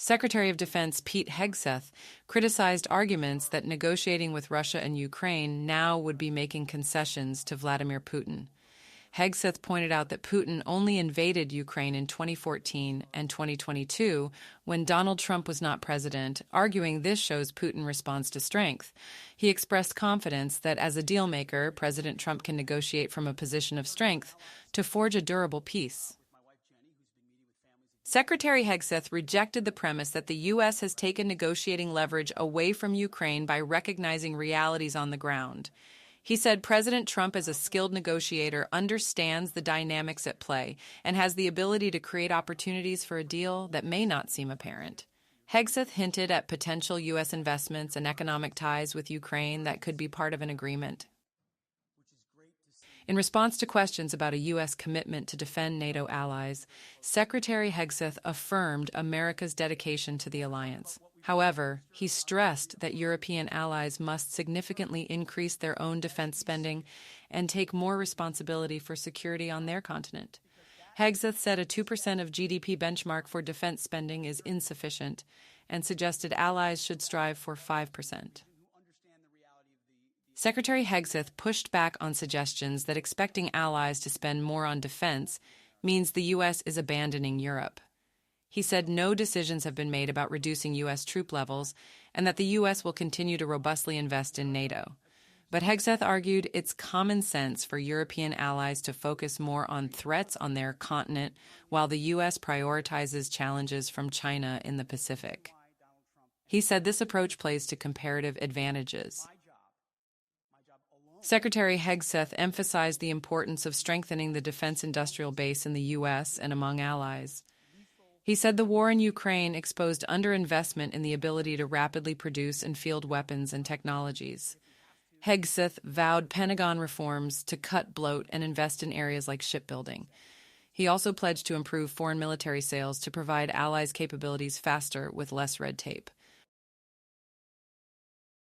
Secretary of Defense Pete Hegseth criticized arguments that negotiating with Russia and Ukraine now would be making concessions to Vladimir Putin. Hegseth pointed out that Putin only invaded Ukraine in 2014 and 2022 when Donald Trump was not president, arguing this shows Putin responds to strength. He expressed confidence that as a dealmaker, President Trump can negotiate from a position of strength to forge a durable peace. Secretary Hegseth rejected the premise that the U.S. has taken negotiating leverage away from Ukraine by recognizing realities on the ground. He said President Trump, as a skilled negotiator, understands the dynamics at play and has the ability to create opportunities for a deal that may not seem apparent. Hegseth hinted at potential U.S. investments and economic ties with Ukraine that could be part of an agreement. In response to questions about a U.S. commitment to defend NATO allies, Secretary Hegseth affirmed America's dedication to the alliance. However, he stressed that European allies must significantly increase their own defense spending and take more responsibility for security on their continent. Hegseth said a 2% of GDP benchmark for defense spending is insufficient and suggested allies should strive for 5%. Secretary Hegseth pushed back on suggestions that expecting allies to spend more on defense means the U.S. is abandoning Europe. He said no decisions have been made about reducing U.S. troop levels and that the U.S. will continue to robustly invest in NATO. But Hegseth argued it's common sense for European allies to focus more on threats on their continent while the U.S. prioritizes challenges from China in the Pacific. He said this approach plays to comparative advantages. Secretary Hegseth emphasized the importance of strengthening the defense industrial base in the U.S. and among allies. He said the war in Ukraine exposed underinvestment in the ability to rapidly produce and field weapons and technologies. Hegseth vowed Pentagon reforms to cut bloat and invest in areas like shipbuilding. He also pledged to improve foreign military sales to provide allies capabilities faster with less red tape.